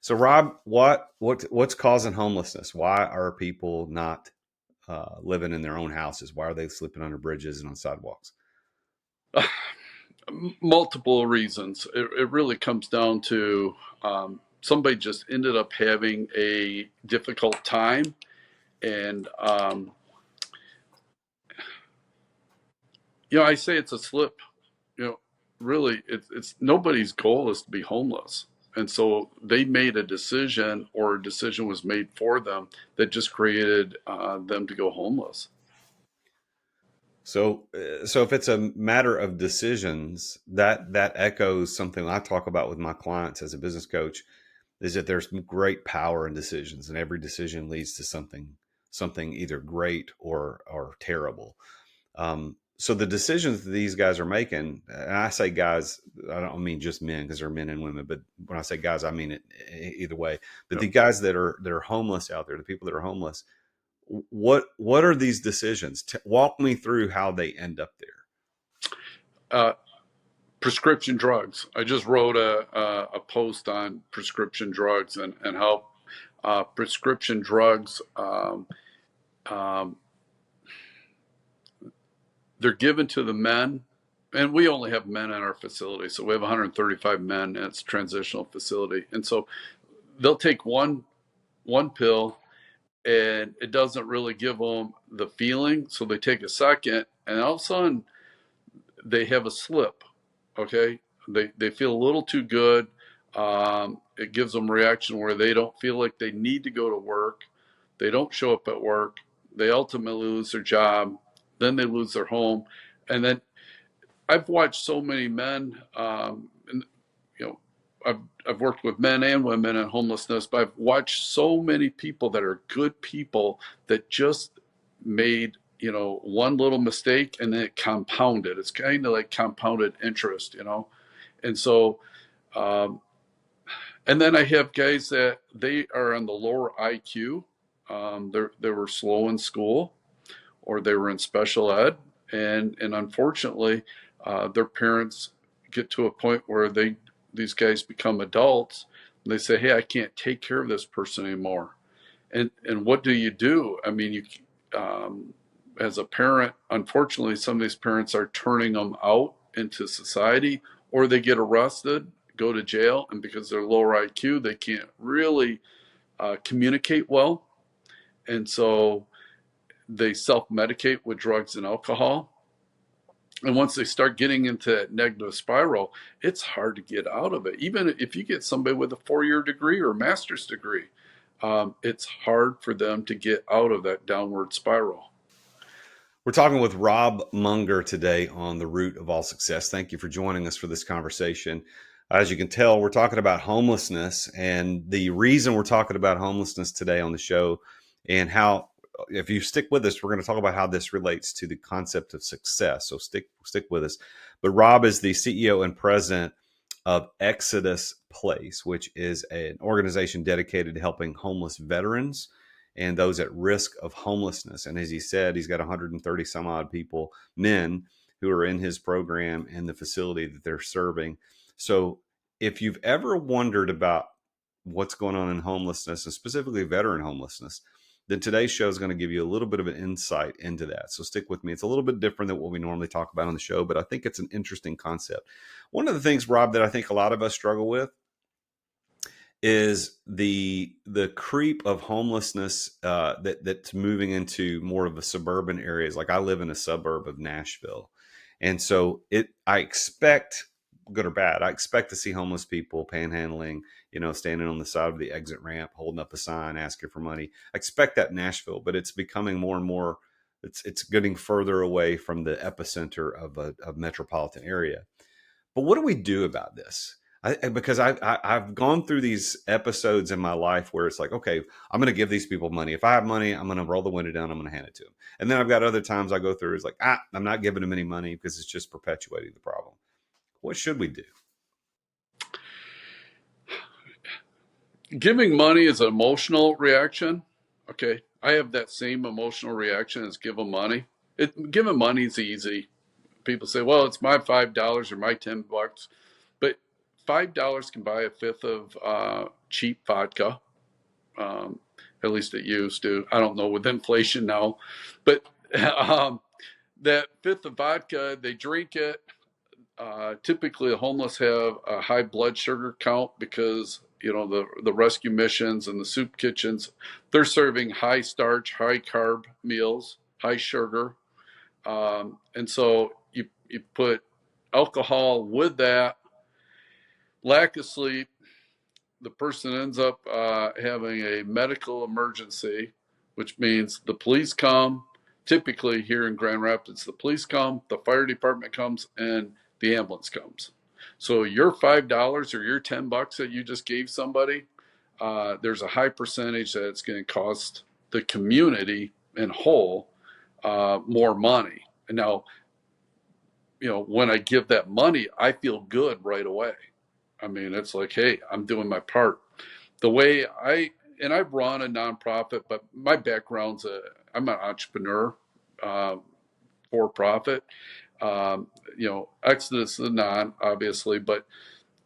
So, Rob, what's causing homelessness? Why are people not living in their own houses? Why are they sleeping under bridges and on sidewalks? Multiple reasons. It really comes down to somebody just ended up having a difficult time, and I say it's a slip. You know, really, it's nobody's goal is to be homeless, and so they made a decision, or a decision was made for them that just created them to go homeless. So if it's a matter of decisions, that echoes something I talk about with my clients as a business coach, is that there's great power in decisions, and every decision leads to something either great or terrible. So the decisions that these guys are making, and I say guys, I don't mean just men because they're men and women, but when I say guys, I mean it either way. But Yep. the guys that are homeless out there, the people that are homeless, what are these decisions? Walk me through how they end up there. Uh, Prescription drugs. I just wrote a post on prescription drugs and how prescription drugs um, they're given to the men, and we only have men in our facility, so we have 135 men, and it's a transitional facility, and so they'll take one pill, and it doesn't really give them the feeling, so they take a second, and all of a sudden they have a slip. Okay, they feel a little too good. It gives them a reaction where they don't feel like they need to go to work. They don't show up at work. They ultimately lose their job. Then they lose their home, and then I've watched so many men, and you know, I've worked with men and women in homelessness, but I've watched so many people that are good people that just made one little mistake and then it compounded. It's kind of like compounded interest, and so um, and then I have guys that they are on the lower IQ. They were slow in school, or they were in special ed, and unfortunately, their parents get to a point where these guys become adults. And they say, "Hey, I can't take care of this person anymore." And what do you do? I mean, as a parent, unfortunately, some of these parents are turning them out into society, or they get arrested, go to jail, and because they're lower IQ, they can't really communicate well, and so they self-medicate with drugs and alcohol. And once they start getting into that negative spiral, it's hard to get out of it. Even if you get somebody with a 4-year degree or a master's degree, it's hard for them to get out of that downward spiral. We're talking with Robb Munger today on the root of all success. Thank you for joining us for this conversation. As you can tell, we're talking about homelessness, and the reason we're talking about homelessness today on the show, and how, if you stick with us, we're going to talk about how this relates to the concept of success. So stick with us. But Robb is the CEO and president of Exodus Place, which is an organization dedicated to helping homeless veterans and those at risk of homelessness. And as he said, he's got 130 some odd people, men, who are in his program and the facility that they're serving. So if you've ever wondered about what's going on in homelessness, and specifically veteran homelessness, then today's show is going to give you a little bit of an insight into that. So stick with me. It's a little bit different than what we normally talk about on the show, but I think it's an interesting concept. One of the things, Robb, that I think a lot of us struggle with is the creep of homelessness that's moving into more of the suburban areas. Like, I live in a suburb of Nashville, and so I expect, good or bad, I expect to see homeless people panhandling, standing on the side of the exit ramp, holding up a sign, asking for money. I expect that in Nashville, but it's becoming more and more. It's getting further away from the epicenter of a metropolitan area. But what do we do about this? Because I've gone through these episodes in my life where it's like, okay, I'm going to give these people money. If I have money, I'm going to roll the window down. I'm going to hand it to them. And then I've got other times I go through, it's like, I'm not giving them any money because it's just perpetuating the problem. What should we do? Giving money is an emotional reaction. Okay, I have that same emotional reaction as giving money. Giving money is easy. People say, "Well, it's my $5 or my $10," but $5 can buy a fifth of cheap vodka. Um, at least it used to. I don't know with inflation now, but that fifth of vodka, they drink it. Typically, the homeless have a high blood sugar count because the rescue missions and the soup kitchens, they're serving high starch, high carb meals, high sugar, and so you put alcohol with that, lack of sleep. The person ends up having a medical emergency, which means the police come. Typically, here in Grand Rapids, the police come, the fire department comes, and the ambulance comes. So your $5 or your $10 that you just gave somebody, there's a high percentage that it's going to cost the community in whole more money. And now, when I give that money, I feel good right away. I mean, it's like, hey, I'm doing my part. The way I run a nonprofit, but my background's I'm an entrepreneur, uh, for profit. Exodus is non, obviously, but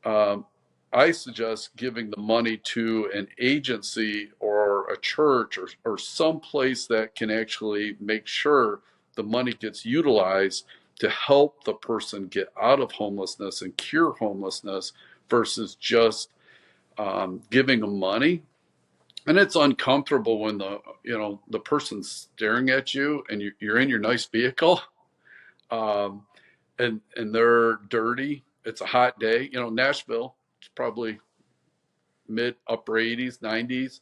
um, I suggest giving the money to an agency or a church or some place that can actually make sure the money gets utilized to help the person get out of homelessness and cure homelessness versus just giving them money. And it's uncomfortable when the person's staring at you and you're in your nice vehicle, um, and they're dirty. It's a hot day. Nashville, it's probably mid upper 80s, 90s,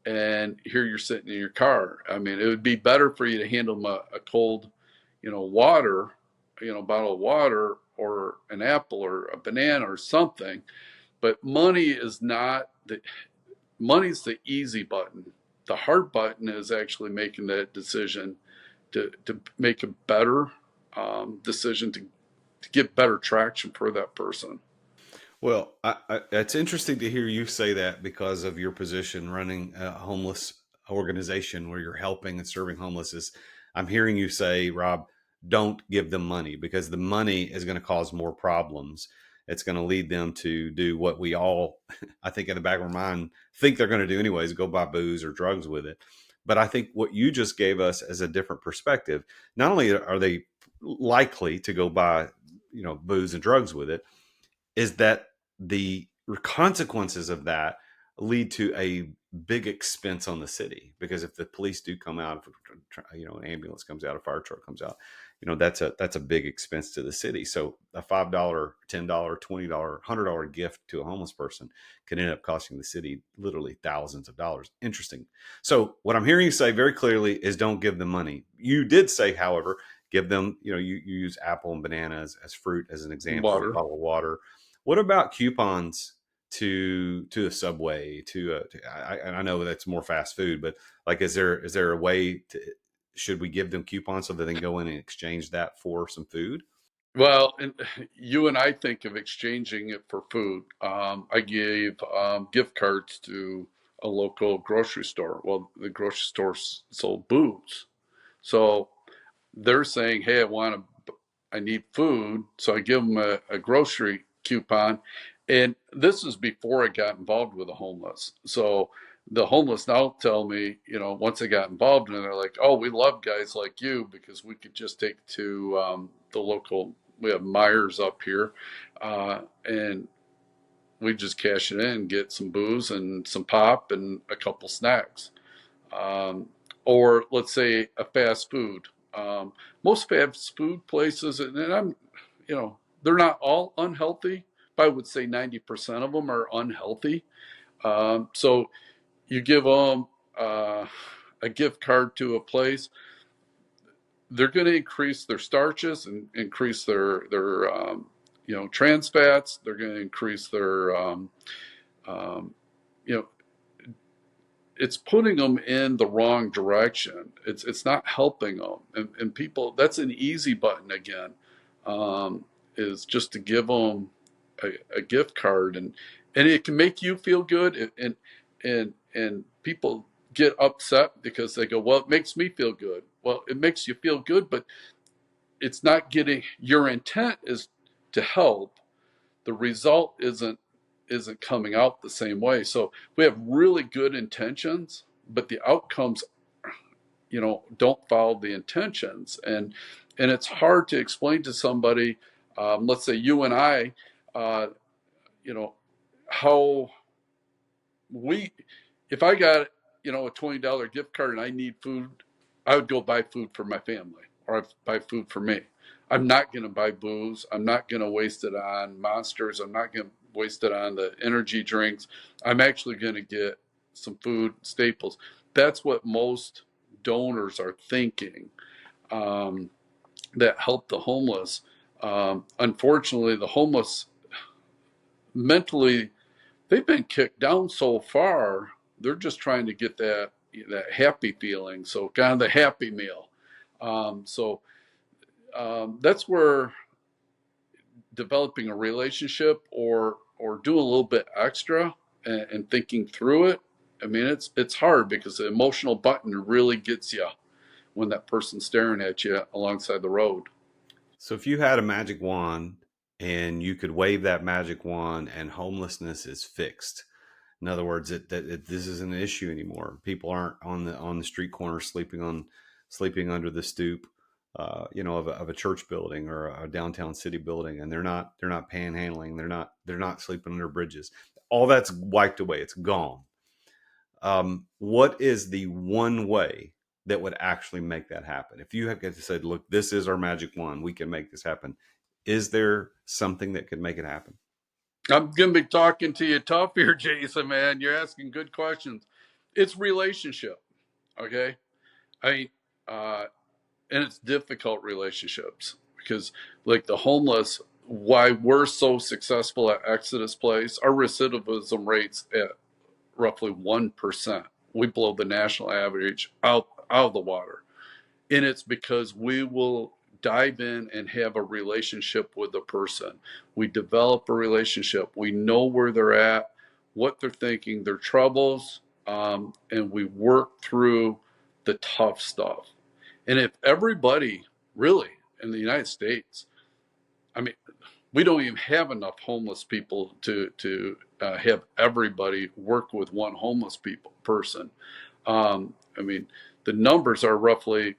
and here you're sitting in your car. I mean, it would be better for you to handle them a cold, water, bottle of water or an apple or a banana or something. But money's the easy button. The hard button is actually making that decision to make a better decision to get better traction for that person. Well, it's interesting to hear you say that because of your position running a homeless organization where you're helping and serving homeless. I'm hearing you say, Rob, don't give them money because the money is going to cause more problems. It's going to lead them to do what we all, I think, in the back of our mind, think they're going to do anyways, go buy booze or drugs with it. But I think what you just gave us as a different perspective. Not only are they likely to go buy, booze and drugs with it, is that the consequences of that lead to a big expense on the city, because if the police do come out, if an ambulance comes out, a fire truck comes out, that's a big expense to the city. So a $5, $10, $20, $100 gift to a homeless person can end up costing the city literally thousands of dollars. Interesting. So what I'm hearing you say very clearly is don't give them money. You did say, however, give them, you use apple and bananas as fruit as an example, a Water. bottle of water. What about coupons to a Subway? And I know that's more fast food, but like, is there a way to, should we give them coupons so that they can go in and exchange that for some food? Well, and you and I think of exchanging it for food. I gave gift cards to a local grocery store. Well, the grocery store sold booze, so they're saying, "Hey, I need food," so I give them a grocery coupon. And this is before I got involved with the homeless. So the homeless now tell me, once I got involved, and they're like, "Oh, we love guys like you because we could just take to the local. We have Myers up here, and we just cash it in, get some booze and some pop and a couple snacks." Or let's say a fast food. Most fast food places, and they're not all unhealthy, but I would say 90% of them are unhealthy. So you give them a gift card to a place, they're going to increase their starches and increase their trans fats. They're going to increase their you know it's putting them in the wrong direction. It's not helping them, and people. That's an easy button again, is just to give them a gift card, and it can make you feel good, and people get upset because they go, well, it makes me feel good. Well, it makes you feel good, but it's not getting. Your intent is to help. the result isn't coming out the same way. So we have really good intentions, but the outcomes, don't follow the intentions, and it's hard to explain to somebody. Let's say you and I, how we, if I got a $20 gift card and I need food, I would go buy food for my family, or I'd buy food for me. I'm not going to buy booze. I'm not going to waste it on Monsters. I'm not going to waste it on the energy drinks. I'm actually going to get some food staples. That's what most donors are thinking, that help the homeless. Unfortunately, the homeless mentally, they've been kicked down so far. They're just trying to get that happy feeling. So kind of the happy meal. That's where developing a relationship, or doing a little bit extra, and thinking through it. I mean, it's hard, because the emotional button really gets you when that person's staring at you alongside the road. So if you had a magic wand and you could wave that magic wand and homelessness is fixed, in other words, this isn't an issue anymore. People aren't on the street corner sleeping under the stoop, of a church building or a downtown city building, and they're not panhandling. They're not sleeping under bridges. All that's wiped away. It's gone. What is the one way that would actually make that happen? If you had to say, look, this is our magic wand, we can make this happen. Is there something that could make it happen? I'm going to be talking to you tough here, Jason, man. You're asking good questions. It's relationship. Okay. And it's difficult relationships, because like the homeless, why we're so successful at Exodus Place, our recidivism rates at roughly 1%. We blow the national average out of the water. And it's because we will dive in and have a relationship with the person. We develop a relationship. We know where they're at, what they're thinking, their troubles, and we work through the tough stuff. And if everybody really in the United States, I mean, we don't even have enough homeless people to have everybody work with one homeless person. I mean, the numbers are roughly,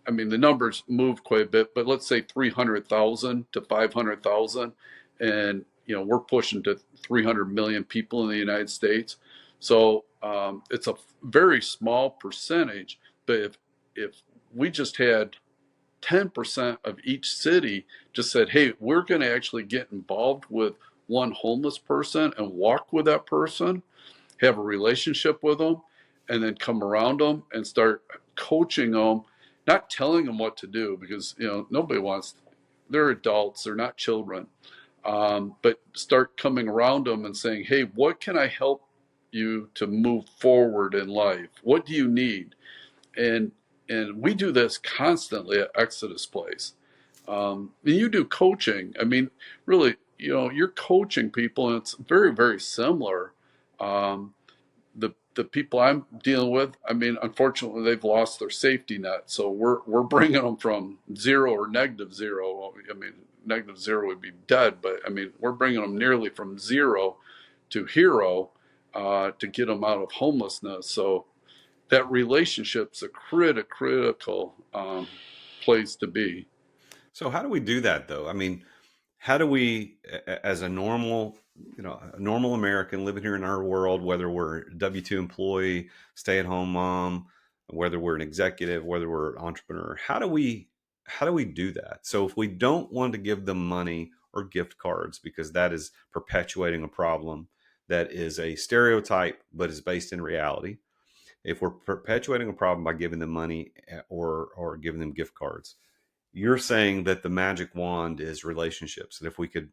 the numbers move quite a bit, but let's say 300,000 to 500,000. And, we're pushing to 300 million people in the United States. So it's a very small percentage. But if we just had 10% of each city just said, hey, we're going to actually get involved with one homeless person and walk with that person, have a relationship with them, and then come around them and start coaching them, not telling them what to do, because nobody wants, they're adults, they're not children, but start coming around them and saying, hey, what can I help you to move forward in life? What do you need? And we do this constantly at Exodus Place. You do coaching. I mean, really, you're coaching people, and it's very, very similar. The people I'm dealing with, unfortunately, they've lost their safety net. So we're bringing them from zero or negative zero. Negative zero would be dead, but we're bringing them nearly from zero to hero, to get them out of homelessness. So that relationship's a critical place to be. So how do we do that, though? How do we, as a normal American living here in our world, whether we're a W-2 employee, stay-at-home mom, whether we're an executive, whether we're an entrepreneur, how do we do that? So if we don't want to give them money or gift cards, because that is perpetuating a problem that is a stereotype but is based in reality. If we're perpetuating a problem by giving them money or giving them gift cards, you're saying that the magic wand is relationships. And if we could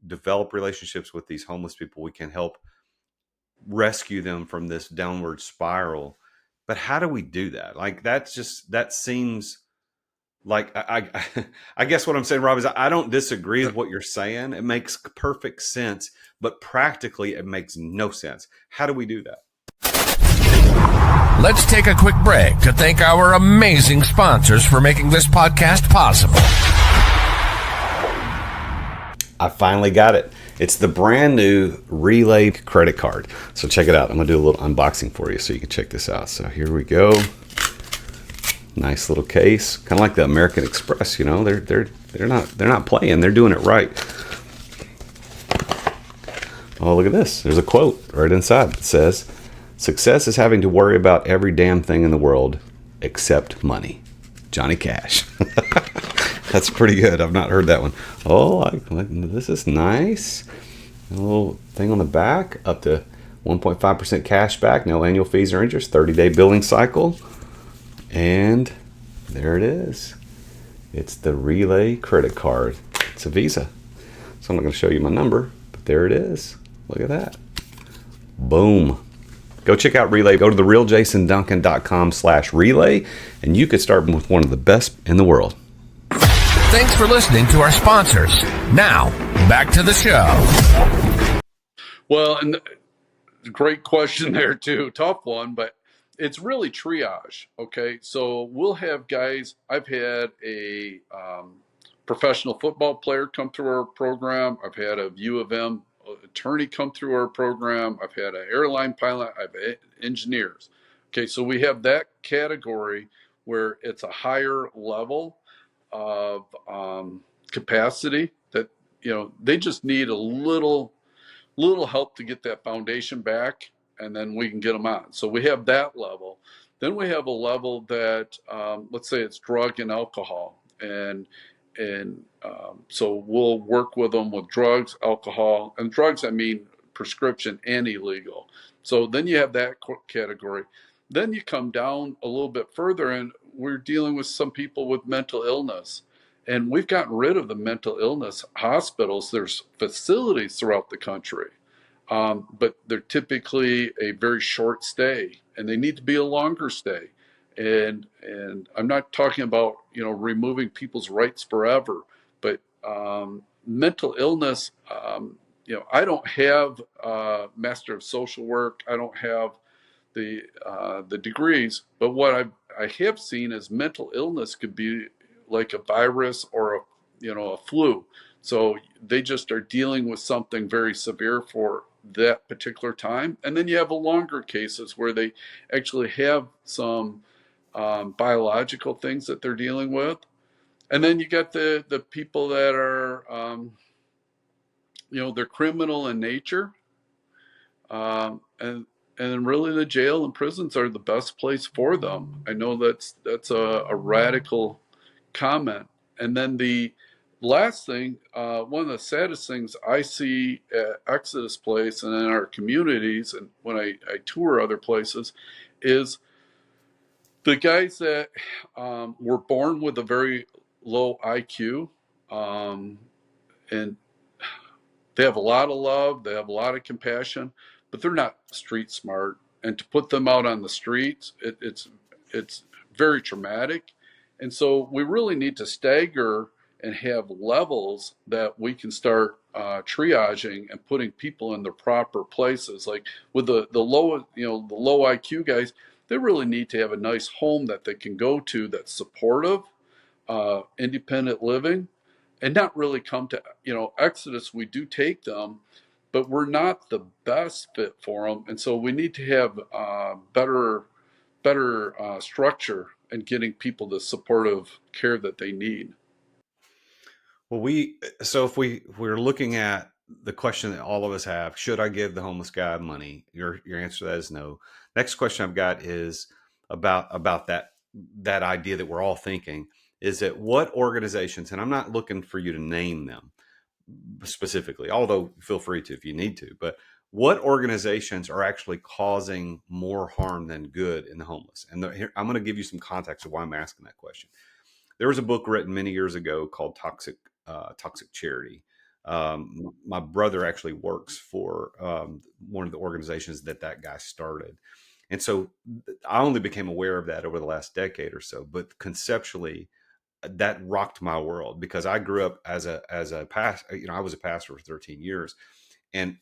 develop relationships with these homeless people, we can help rescue them from this downward spiral. But how do we do that? Like, that seems like, I guess what I'm saying, Rob, is I don't disagree with what you're saying. It makes perfect sense, but practically it makes no sense. How do we do that? Let's take a quick break to thank our amazing sponsors for making this podcast possible. I finally got it. It's the brand new Relay credit card. So check it out. I'm gonna do a little unboxing for you so you can check this out. So here we go. Nice little case, kind of like the American Express. You know, they're not playing. They're doing it right. Oh, look at this. There's a quote right inside that says, "Success is having to worry about every damn thing in the world except money." Johnny Cash. That's pretty good. I've not heard that one. Oh, this is nice. A little thing on the back, up to 1.5% cash back, no annual fees or interest, 30-day billing cycle. And there it is. It's the Relay credit card. It's a Visa. So I'm not going to show you my number, but there it is. Look at that. Boom. Go check out Relay. Go to therealjasonduncan.com/relay, and you could start with one of the best in the world. Thanks for listening to our sponsors. Now, back to the show. Well, and great question there too. Tough one, but it's really triage. Okay, so we'll have guys. I've had a professional football player come through our program. I've had a U of M attorney come through our program. I've had an airline pilot. I've had engineers. Okay, so we have that category where it's a higher level of capacity that they just need a little help to get that foundation back, and then we can get them on. So we have that level. Then we have a level that let's say it's drug and alcohol, and so we'll work with them with drugs, alcohol, and drugs. I mean prescription and illegal. So then you have that category. Then you come down a little bit further, and we're dealing with some people with mental illness. And we've gotten rid of the mental illness hospitals. There's facilities throughout the country, but they're typically a very short stay, and they need to be a longer stay. And I'm not talking about removing people's rights forever, but mental illness. I don't have Master of Social Work. I don't have the degrees, but what I have seen is mental illness could be like a virus or a flu. So they just are dealing with something very severe for that particular time, and then you have a longer cases where they actually have some biological things that they're dealing with, and then you got the people that are they're criminal in nature, and really the jail and prisons are the best place for them. I know that's a radical comment. And then the last thing, one of the saddest things I see at Exodus Place and in our communities, and when I tour other places, is the guys that were born with a very low IQ, and they have a lot of love, they have a lot of compassion, but they're not street smart. And to put them out on the streets, it's very traumatic. And so we really need to stagger and have levels that we can start triaging and putting people in the proper places. Like with the low IQ guys, they really need to have a nice home that they can go to that's supportive, independent living, and not really come to Exodus. We do take them, but we're not the best fit for them, and so we need to have better structure and getting people the supportive care that they need. Well, so if we're looking at the question that all of us have, should I give the homeless guy money? Your answer to that is no. Next question I've got is about that idea that we're all thinking, is that what organizations, and I'm not looking for you to name them specifically, although feel free to if you need to, but what organizations are actually causing more harm than good in the homeless? And here, I'm going to give you some context of why I'm asking that question. There was a book written many years ago called Toxic Charity. My brother actually works for one of the organizations that guy started. And so I only became aware of that over the last decade or so, but conceptually that rocked my world, because I grew up as a pastor. I was a pastor for 13 years. And,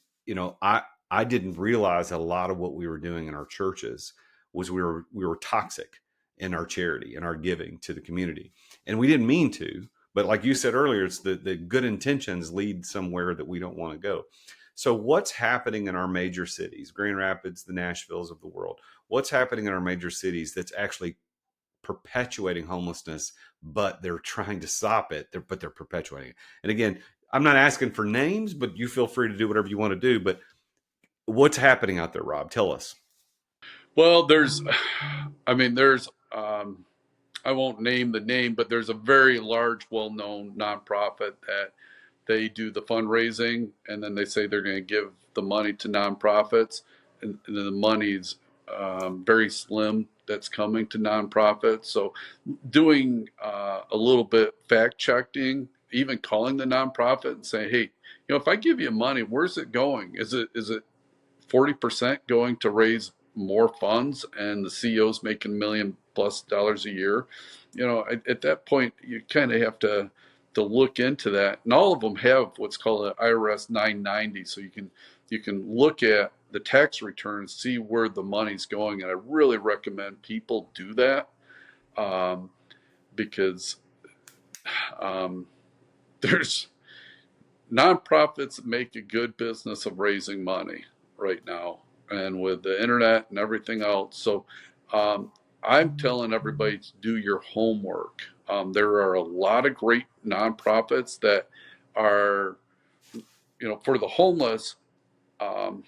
I didn't realize that a lot of what we were doing in our churches was we were toxic in our charity and our giving to the community. And we didn't mean to, But like you said earlier, it's the good intentions lead somewhere that we don't want to go. So what's happening in our major cities, Grand Rapids, the Nashvilles of the world? What's happening in our major cities that's actually perpetuating homelessness, but they're trying to stop it, but they're perpetuating it? And again, I'm not asking for names, but you feel free to do whatever you want to do. But what's happening out there, Rob? Tell us. Well, there's I won't name the name, but there's a very large, well-known nonprofit that they do the fundraising, and then they say they're going to give the money to nonprofits, and then the money's very slim that's coming to nonprofits. So, doing a little bit fact checking, even calling the nonprofit and saying, "Hey, if I give you money, where's it going? Is it 40% going to raise more funds and the CEO's making $1 million+ a year?" At that point, you kind of have to look into that. And all of them have what's called an IRS 990, so you can look at the tax returns, see where the money's going, and I really recommend people do that, because um, there's nonprofits make a good business of raising money right now, and with the internet and everything else. So I'm telling everybody to do your homework. There are a lot of great nonprofits that are, for the homeless. Um,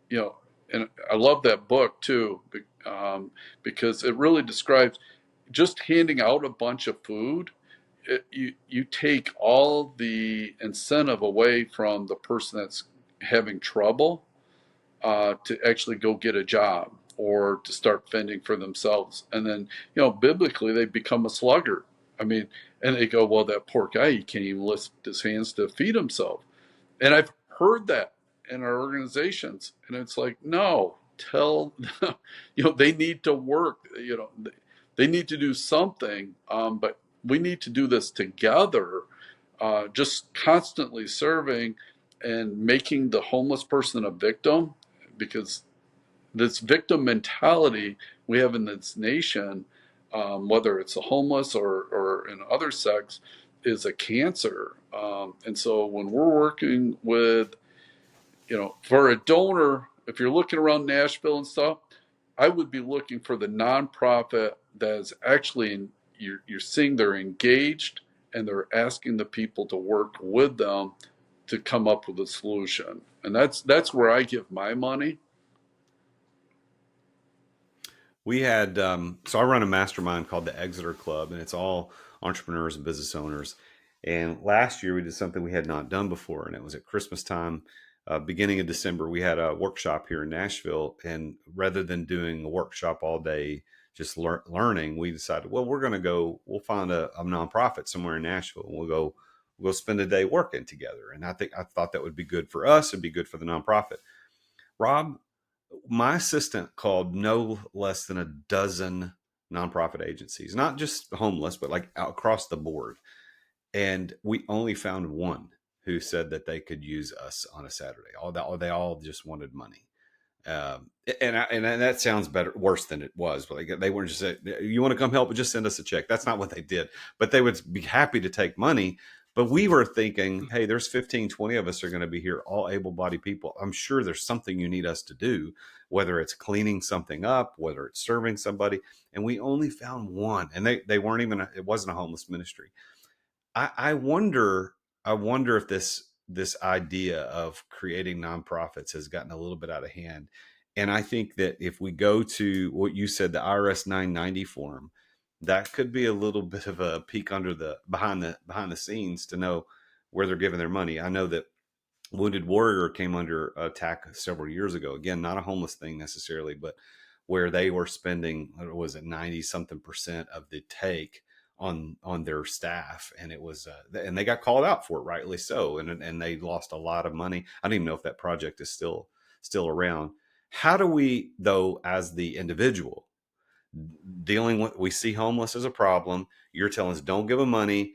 and I love that book too, because it really describes just handing out a bunch of food. You take all the incentive away from the person that's having trouble, to actually go get a job or to start fending for themselves. And then, biblically, they become a sluggard. I mean, and they go, well, that poor guy, he can't even lift his hands to feed himself. And I've heard that in our organizations. And it's like, no, tell them, they need to work, they need to do something. But we need to do this together, just constantly serving and making the homeless person a victim, because this victim mentality we have in this nation, whether it's the homeless or in other sects, is a cancer. And so when we're working with, for a donor, if you're looking around Nashville and stuff, I would be looking for the nonprofit that is actually you're seeing they're engaged and they're asking the people to work with them to come up with a solution. And that's where I give my money. We had so I run a mastermind called the Exeter Club, and it's all entrepreneurs and business owners. And last year we did something we had not done before, and it was at Christmas time, beginning of December. We had a workshop here in Nashville, and rather than doing a workshop all day just learning, we decided, well, we're going to go. We'll find a nonprofit somewhere in Nashville, and we'll spend a day working together. And I thought that would be good for us and be good for the nonprofit. Rob, my assistant called no less than a dozen nonprofit agencies, not just homeless, but like across the board. And we only found one who said that they could use us on a Saturday. They all just wanted money. And that sounds worse than it was. But like, they weren't just saying, you want to come help, just send us a check. That's not what they did, but they would be happy to take money. But we were thinking, hey, there's 15, 20 of us are going to be here, all able-bodied people. I'm sure there's something you need us to do, whether it's cleaning something up, whether it's serving somebody. And we only found one, and they weren't even, it wasn't a homeless ministry. I wonder, if this idea of creating nonprofits has gotten a little bit out of hand. And I think that if we go to what you said, the IRS 990 form, that could be a little bit of a peek under the behind the scenes to know where they're giving their money. I know that Wounded Warrior came under attack several years ago. Again, not a homeless thing necessarily, but where they were spending, what was it, 90 something percent of the take on their staff, and it was and they got called out for it, rightly so, and they lost a lot of money. I don't even know if that project is still around. How do we, though, as the individual dealing with, we see homeless as a problem, you're telling us don't give them money,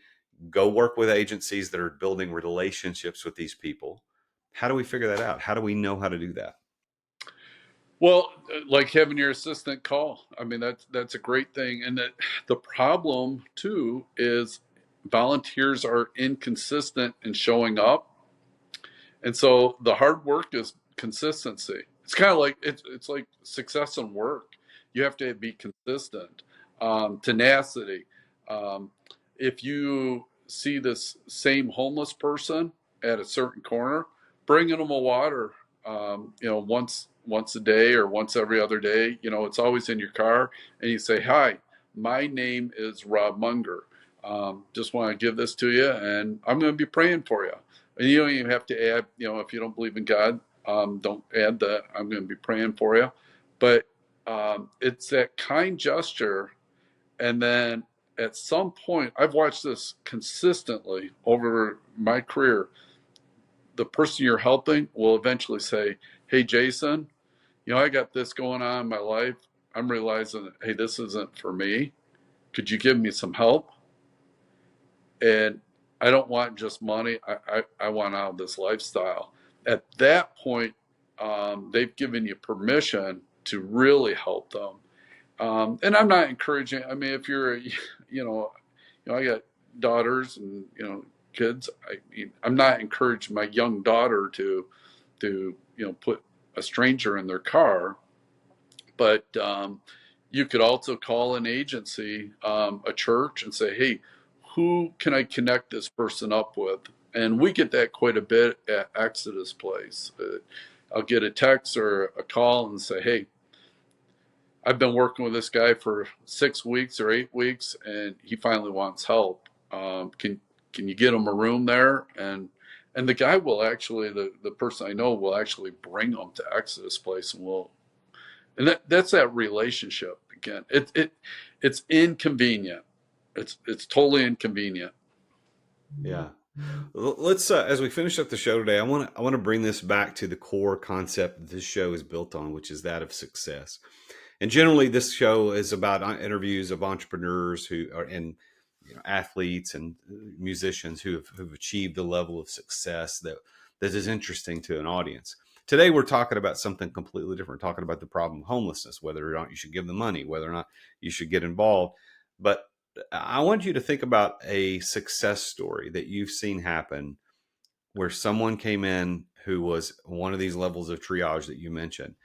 go work with agencies that are building relationships with these people. How do we figure that out? How do we know how to do that? Well, like having your assistant call. I mean, that's a great thing. And that the problem too is volunteers are inconsistent in showing up. And so the hard work is consistency. It's kind of like it's like success in work. You have to be consistent, tenacity. Um, if you see this same homeless person at a certain corner, bringing them a water, once a day or once every other day. It's always in your car, and you say, "Hi, my name is Robb Munger. Just want to give this to you, and I'm going to be praying for you." And you don't even have to add, if you don't believe in God, don't add that I'm going to be praying for you. But it's that kind gesture. And then at some point, I've watched this consistently over my career. The person you're helping will eventually say, "Hey, Jason, I got this going on in my life. I'm realizing that, hey, this isn't for me. Could you give me some help? And I don't want just money. I want out of this lifestyle." At that point, they've given you permission to really help them. And I'm not encouraging. I mean, if you're, I got daughters and kids. I'm not encouraging my young daughter to put a stranger in their car, but you could also call an agency, a church, and say, "Hey, who can I connect this person up with?" And we get that quite a bit at Exodus Place. I'll get a text or a call and say, "Hey, I've been working with this guy for 6 weeks or 8 weeks, and he finally wants help. Can you get him a room there?" And the guy will actually, the person I know will actually bring them to Exodus Place, and that's that relationship again. It's inconvenient. It's totally inconvenient. Yeah. Let's as we finish up the show today, I want to bring this back to the core concept that this show is built on, which is that of success. And generally, this show is about interviews of entrepreneurs who are in, athletes and musicians who've achieved the level of success that is interesting to an audience. Today, we're talking about something completely different. We're talking about the problem of homelessness, whether or not you should give them money, whether or not you should get involved. But I want you to think about a success story that you've seen happen where someone came in who was one of these levels of triage that you mentioned,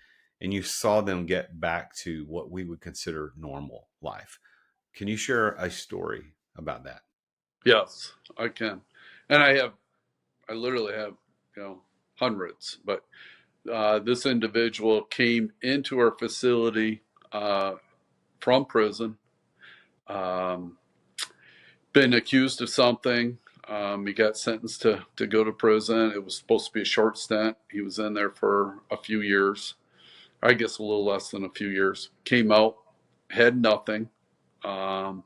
and you saw them get back to what we would consider normal life. Can you share a story about that? Yes, I can, and I literally have hundreds. But this individual came into our facility from prison. Um, been accused of something. He got sentenced to go to prison. It was supposed to be a short stint. He was in there for a few years, I guess a little less than a few years. Came out, had nothing. Um,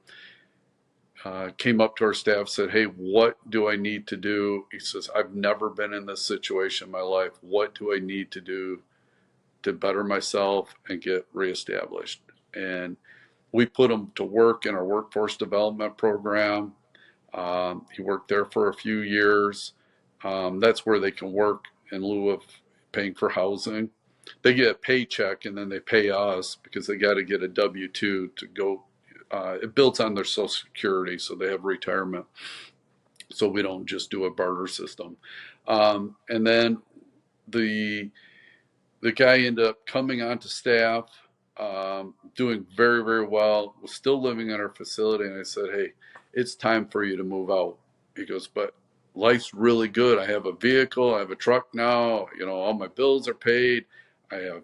Came up to our staff, said, "Hey, what do I need to do?" He says, "I've never been in this situation in my life. What do I need to do to better myself and get reestablished?" And we put him to work in our workforce development program. He worked there for a few years. That's where they can work in lieu of paying for housing. They get a paycheck and then they pay us because they got to get a W-2 to go. It builds on their Social Security, so they have retirement. So we don't just do a barter system. And then the guy ended up coming onto staff, doing very, very well, was still living in our facility. And I said, "Hey, it's time for you to move out." He goes, "But life's really good. I have a vehicle. I have a truck now. All my bills are paid. I have,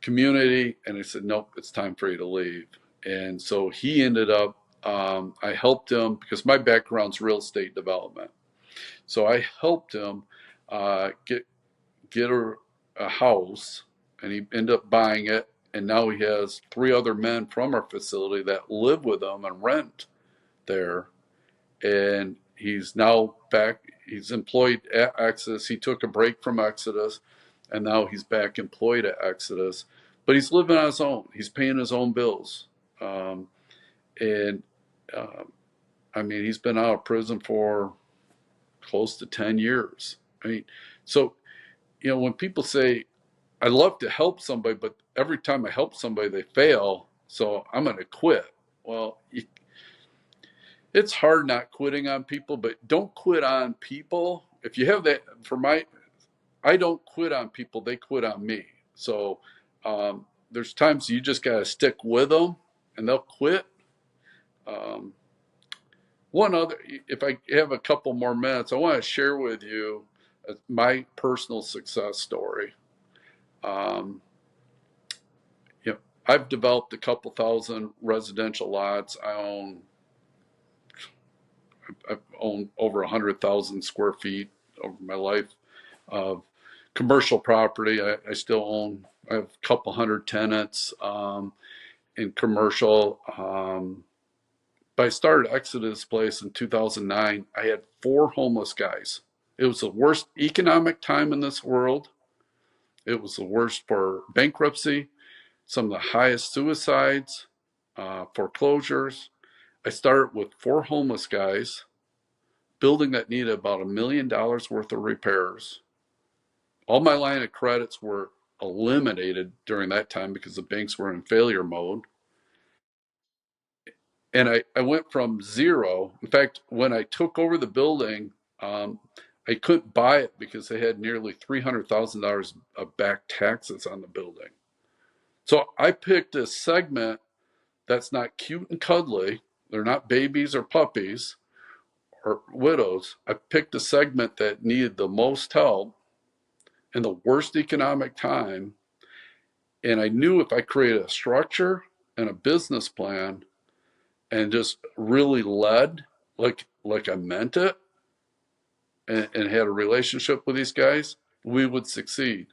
community." And I said, "Nope, it's time for you to leave." And so he ended up, I helped him because my background's real estate development. So I helped him get a house, and he ended up buying it. And now he has 3 other men from our facility that live with him and rent there. And he's now back. He's employed at Exodus. He took a break from Exodus, and now he's back employed at Exodus. But he's living on his own. He's paying his own bills. And I mean, he's been out of prison for close to 10 years. I mean, so, when people say, "I love to help somebody, but every time I help somebody, they fail, so I'm going to quit." Well, It's hard not quitting on people, but don't quit on people. If you have that, I don't quit on people, they quit on me. So there's times you just got to stick with them and they'll quit. Um, One other, if I have a couple more minutes, I want to share with you my personal success story. Um, you know, I've developed a couple thousand residential lots. I've owned over 100,000 square feet over my life of commercial property. I still own. I have a couple hundred tenants in commercial. But I started Exodus Place in 2009. I had 4 homeless guys. It was the worst economic time in this world. It was the worst for bankruptcy, some of the highest suicides, foreclosures. I started with 4 homeless guys, building that needed about $1 million worth of repairs. All my line of credits were eliminated during that time because the banks were in failure mode. And I went from zero. In fact, when I took over the building, I couldn't buy it because they had nearly $300,000 of back taxes on the building. So I picked a segment that's not cute and cuddly. They're not babies or puppies or widows. I picked a segment that needed the most help in the worst economic time. And I knew if I created a structure and a business plan and just really led like I meant it and had a relationship with these guys, we would succeed.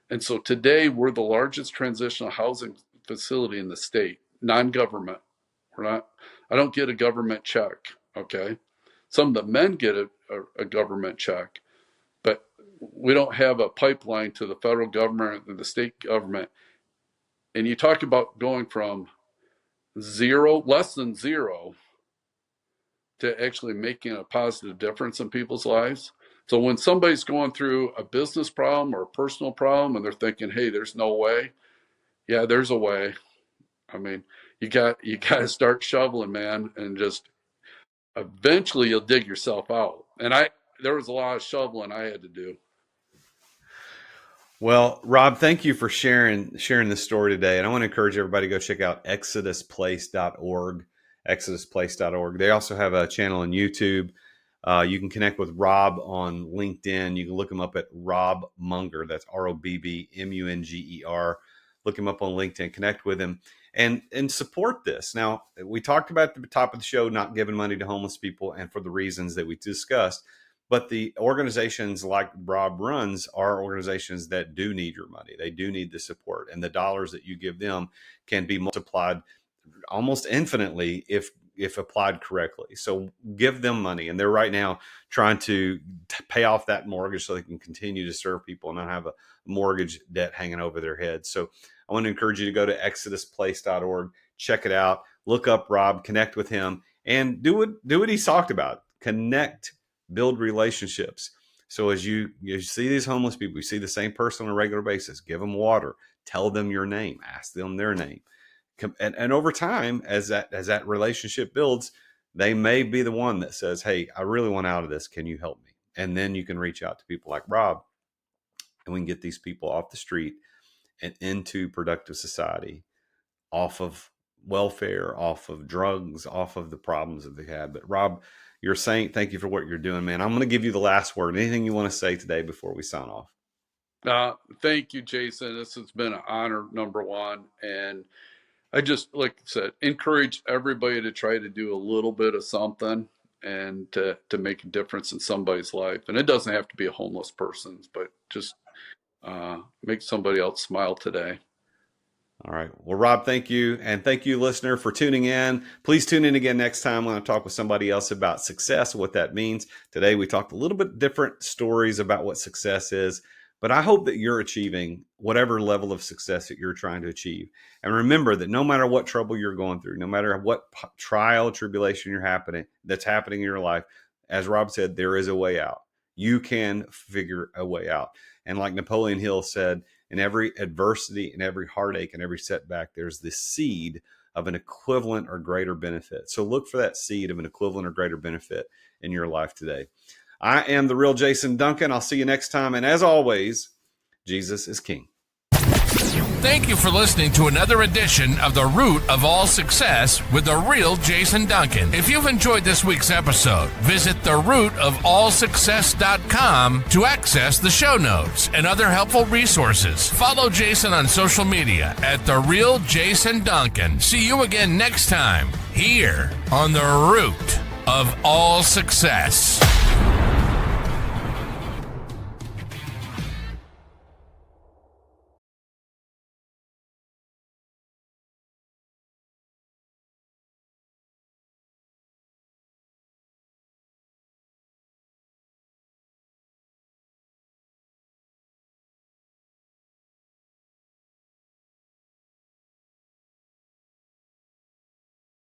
And so today we're the largest transitional housing facility in the state, non-government. We're not. I don't get a government check. Okay, some of the men get a government check, but we don't have a pipeline to the federal government and the state government. And you talk about going from zero, less than zero, to actually making a positive difference in people's lives. So when somebody's going through a business problem or a personal problem and they're thinking, "Hey, there's no way." Yeah, there's a way. I mean, you got to start shoveling, man, and just eventually you'll dig yourself out. And there was a lot of shoveling I had to do. Well, Rob, thank you for sharing this story today. And I want to encourage everybody to go check out exodusplace.org, exodusplace.org. They also have a channel on YouTube. You can connect with Rob on LinkedIn. You can look him up at Robb Munger. That's ROBBMUNGER. Look him up on LinkedIn, connect with him, and support this. Now, we talked about at the top of the show not giving money to homeless people, and for the reasons that we discussed. But the organizations like Rob runs are organizations that do need your money. They do need the support, and the dollars that you give them can be multiplied almost infinitely if applied correctly. So give them money, and they're right now trying to pay off that mortgage so they can continue to serve people and not have a mortgage debt hanging over their heads. So I want to encourage you to go to exodusplace.org, check it out, look up Rob, connect with him, and do what he's talked about. Connect, build relationships. So as you see these homeless people, you see the same person on a regular basis, give them water, tell them your name, ask them their name. And over time, as that relationship builds, they may be the one that says, "Hey, I really want out of this. Can you help me?" And then you can reach out to people like Rob, and we can get these people off the street and into productive society, off of welfare, off of drugs, off of the problems that they had. But Rob, you're a saint. Thank you for what you're doing, man. I'm going to give you the last word. Anything you want to say today before we sign off? Thank you, Jason. This has been an honor, number one. And I just, like I said, encourage everybody to try to do a little bit of something and to make a difference in somebody's life. And it doesn't have to be a homeless person's, but just make somebody else smile today. All right. Well, Rob, thank you. And thank you, listener, for tuning in. Please tune in again next time when I talk with somebody else about success, what that means. Today, we talked a little bit different stories about what success is, but I hope that you're achieving whatever level of success that you're trying to achieve. And remember that no matter what trouble you're going through, no matter what trial, tribulation that's happening in your life, as Rob said, there is a way out. You can figure a way out. And like Napoleon Hill said, in every adversity, in every heartache, and every setback, there's this seed of an equivalent or greater benefit. So look for that seed of an equivalent or greater benefit in your life today. I am the Real Jason Duncan. I'll see you next time. And as always, Jesus is King. Thank you for listening to another edition of The Root of All Success with the Real Jason Duncan. If you've enjoyed this week's episode, visit therootofallsuccess.com to access the show notes and other helpful resources. Follow Jason on social media at The Real Jason Duncan. See you again next time here on The Root of All Success.